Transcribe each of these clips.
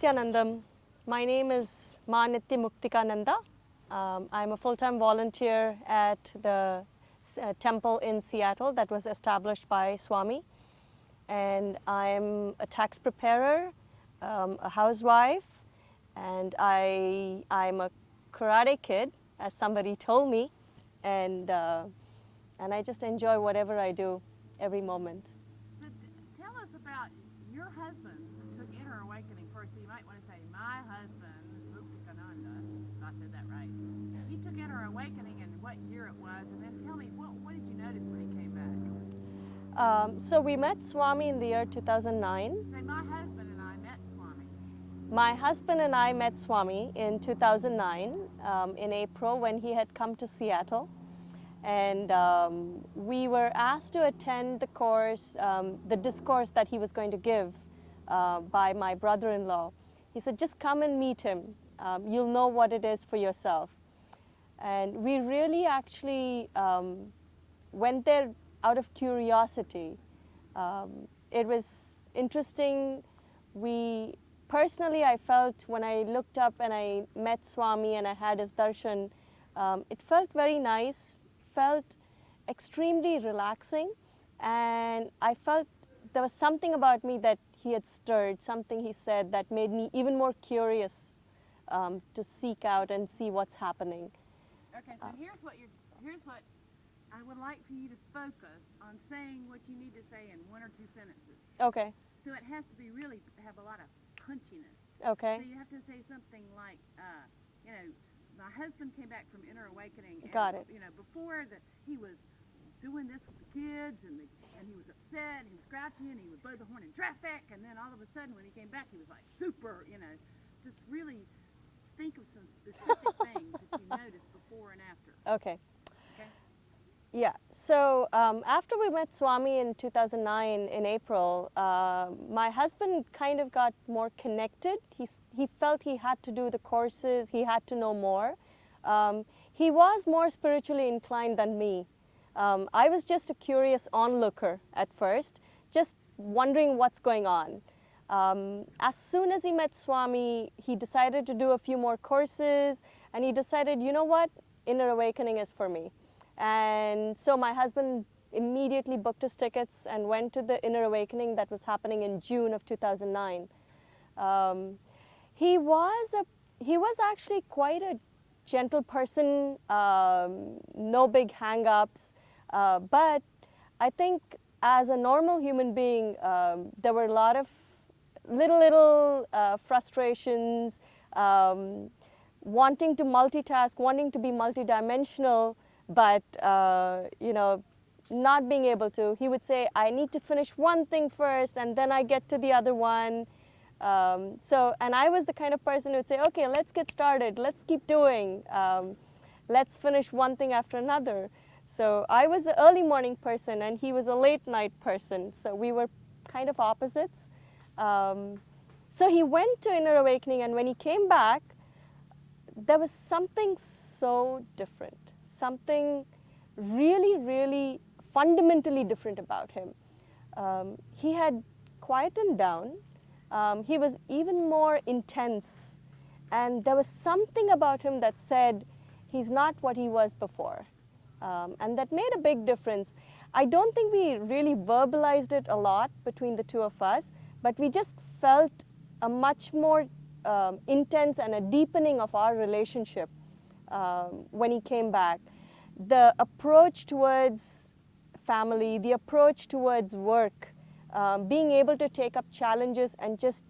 Nithyanandam. My name is Nithya Mukthikananda. I'm a full-time volunteer at the temple in Seattle that was established by Swami. And I'm a tax preparer, a housewife, and I'm a karate kid, as somebody told me. And I just enjoy whatever I do every moment. So tell us about your husband took inner awakening first. So you might want to say, my husband, Mukthikananda, if I said that right. He took inner awakening and what year it was, and then tell me, what did you notice when he came back? So we met Swami in the year 2009. Say, my husband and I met Swami. My husband and I met Swami in 2009 in April when he had come to Seattle. And we were asked to attend the course, the discourse that he was going to give by my brother-in-law. He said, just come and meet him. You'll know what it is for yourself. And we really actually went there out of curiosity. It was interesting. Personally, I felt when I looked up and I met Swami and I had his darshan, it felt very nice. Felt extremely relaxing, and I felt there was something about me that he had stirred, something he said that made me even more curious to seek out and see what's happening. Okay, so here's what I would like for you to focus on saying what you need to say in one or two sentences. Okay. So it has to be really have a lot of punchiness. Okay. So you have to say something like, my husband came back from inner awakening. And, Got it. Before that, he was doing this with the kids, and he was upset, and he was grouchy, and he would blow the horn in traffic, and then all of a sudden, when he came back, he was like super, just really think of some specific things that you noticed before and after. Okay. Okay? Yeah. So after we met Swami in 2009 in April, my husband kind of got more connected. He felt he had to do the courses. He had to know more. He was more spiritually inclined than me. I was just a curious onlooker at first, just wondering what's going on. As soon as he met Swami, he decided to do a few more courses, and he decided, you know what, inner awakening is for me. And so my husband immediately booked his tickets and went to the inner awakening that was happening in June of 2009. He was actually quite a gentle person, no big hang-ups, but I think as a normal human being, there were a lot of little frustrations, wanting to multitask, wanting to be multidimensional, but not being able to. He would say, I need to finish one thing first and then I get to the other one. And I was the kind of person who would say, okay, let's get started, let's keep doing, let's finish one thing after another. So I was an early morning person and he was a late night person, so we were kind of opposites. So he went to inner awakening, and when he came back, there was something so different. Something really, really fundamentally different about him. He had quietened down. He was even more intense. And there was something about him that said he's not what he was before. And that made a big difference. I don't think we really verbalized it a lot between the two of us, but we just felt a much more intense and a deepening of our relationship when he came back. The approach towards family, the approach towards work, being able to take up challenges and just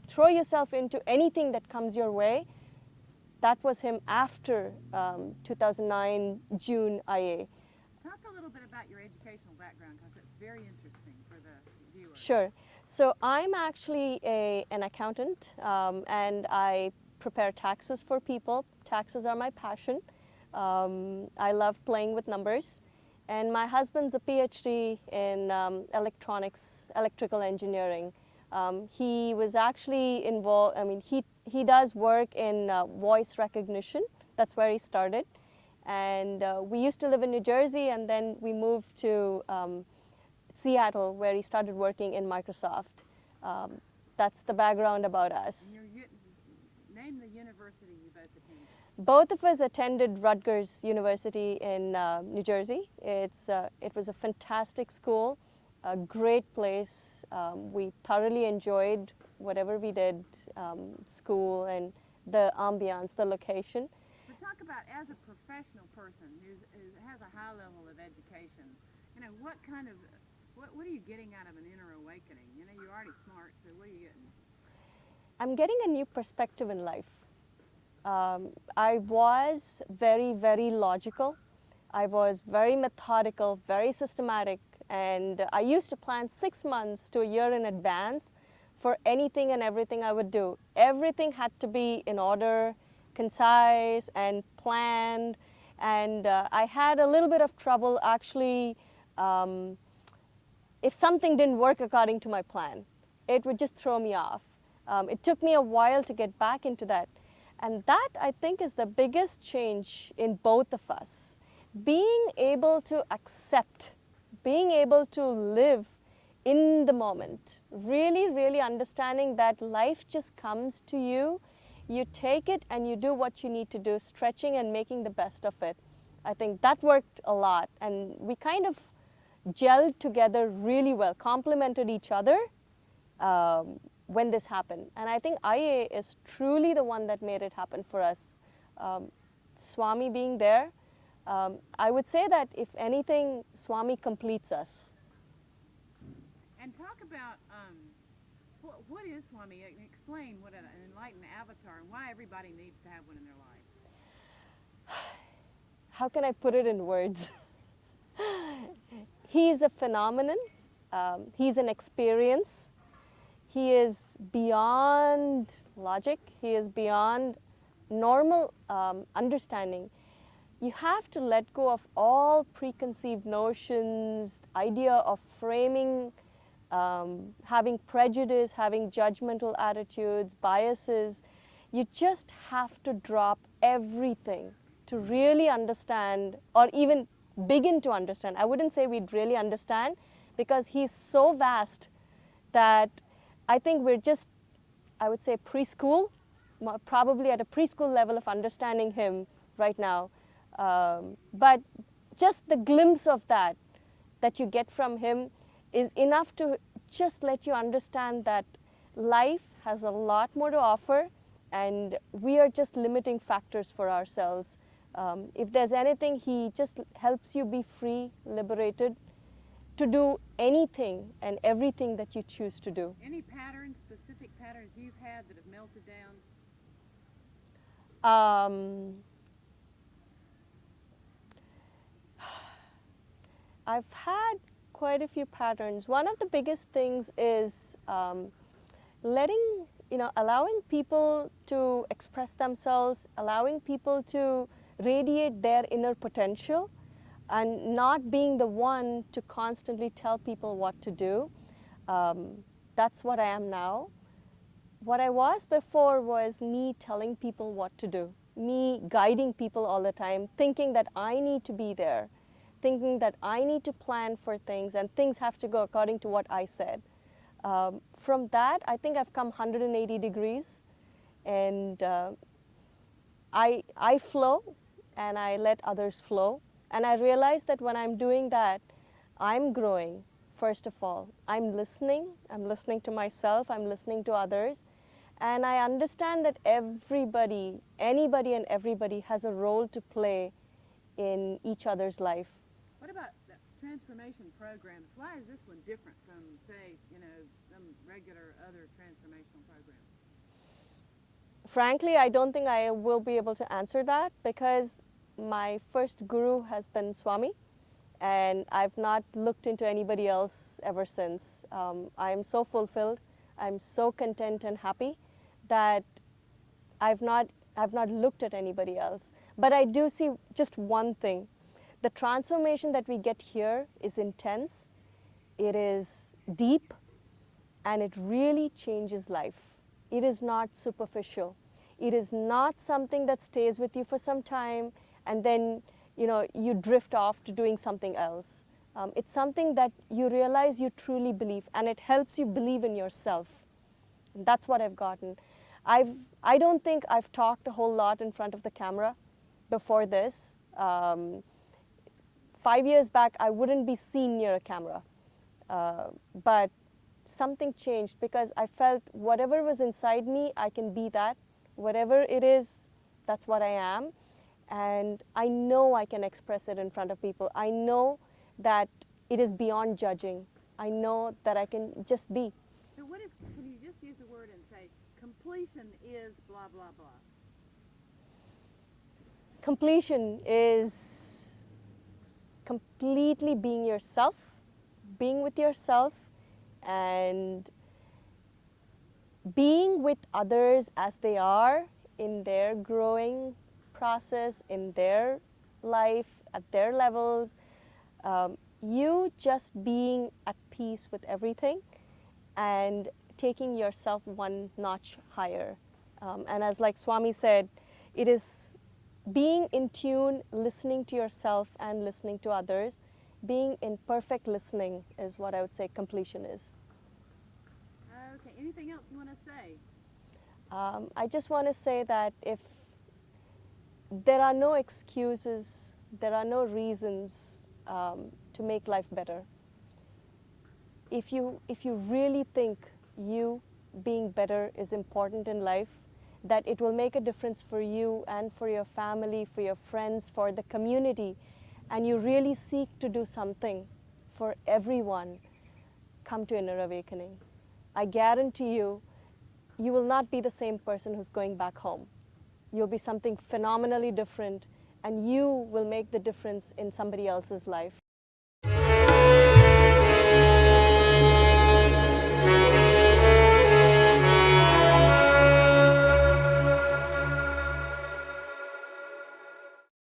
throw yourself into anything that comes your way, that was him after 2009 June IA. Talk a little bit about your educational background, because it's very interesting for the viewers. Sure. So I'm actually an accountant, and I prepare taxes for people. Taxes are my passion. I love playing with numbers. And my husband's a PhD in electrical engineering. He was actually involved, he does work in voice recognition. That's where he started. And we used to live in New Jersey, and then we moved to Seattle, where he started working in Microsoft. That's the background about us. Name the university you both attended. Both of us attended Rutgers University in New Jersey. It was a fantastic school, a great place. We thoroughly enjoyed whatever we did, school and the ambiance, the location. But talk about, as a professional person who has a high level of education, what are you getting out of an inner awakening? You're already smart, so what are you getting? I'm getting a new perspective in life. I was very, very logical. I was very methodical, very systematic, and I used to plan 6 months to a year in advance for anything and everything I would do. Everything had to be in order, concise, and planned. And I had a little bit of trouble actually if something didn't work according to my plan. It would just throw me off. It took me a while to get back into that. And that, I think, is the biggest change in both of us. Being able to accept, being able to live in the moment, really, really understanding that life just comes to you, you take it and you do what you need to do, stretching and making the best of it. I think that worked a lot, and we kind of gelled together really well, complemented each other when this happened. And I think IA is truly the one that made it happen for us. Swami being there, I would say that if anything, Swami completes us. And talk about what is Swami? Explain what an enlightened avatar and why everybody needs to have one in their life. How can I put it in words? He is a phenomenon. He's an experience. He is beyond logic. He is beyond normal understanding. You have to let go of all preconceived notions, idea of framing, having prejudice, having judgmental attitudes, biases. You just have to drop everything to really understand, or even begin to understand. I wouldn't say we'd really understand, because he's so vast that I think we're just, I would say, preschool, probably at a preschool level of understanding him right now. But just the glimpse of that you get from him is enough to just let you understand that life has a lot more to offer, and we are just limiting factors for ourselves. If there's anything, he just helps you be free, liberated, to do anything and everything that you choose to do. Any patterns, specific patterns you've had that have melted down? I've had quite a few patterns. One of the biggest things is allowing people to express themselves, allowing people to radiate their inner potential, and not being the one to constantly tell people what to do. That's what I am now. What I was before was me telling people what to do, me guiding people all the time, thinking that I need to be there, thinking that I need to plan for things and things have to go according to what I said. From that, I think I've come 180 degrees, and I flow and I let others flow. And I realize that when I'm doing that, I'm growing, first of all. I'm listening to myself, I'm listening to others. And I understand that anybody and everybody has a role to play in each other's life. What about the transformation programs? Why is this one different from, say, some regular other transformational programs? Frankly, I don't think I will be able to answer that, because my first guru has been Swami, and I've not looked into anybody else ever since. I am so fulfilled, I'm so content and happy that I've not looked at anybody else. But I do see just one thing. The transformation that we get here is intense, it is deep, and it really changes life. It is not superficial. It is not something that stays with you for some time and then you drift off to doing something else. It's something that you realize you truly believe, and it helps you believe in yourself. That's what I've gotten. I don't think I've talked a whole lot in front of the camera before this. 5 years back, I wouldn't be seen near a camera. But something changed because I felt whatever was inside me, I can be that. Whatever it is, that's what I am. And I know I can express it in front of people. I know that it is beyond judging. I know that I can just be. So what is, can you just use the word and say, completion is blah, blah, blah? Completion is completely being yourself, being with yourself, and being with others as they are in their growing process, in their life, at their levels. You just being at peace with everything and taking yourself one notch higher. And as like Swami said, it is being in tune, listening to yourself and listening to others. Being in perfect listening is what I would say completion is. Okay, anything else you want to say? I just want to say that if there are no excuses, there are no reasons to make life better. If you really think you being better is important in life, that it will make a difference for you and for your family, for your friends, for the community, and you really seek to do something for everyone, come to Inner Awakening. I guarantee you, you will not be the same person who's going back home. You'll be something phenomenally different, and you will make the difference in somebody else's life.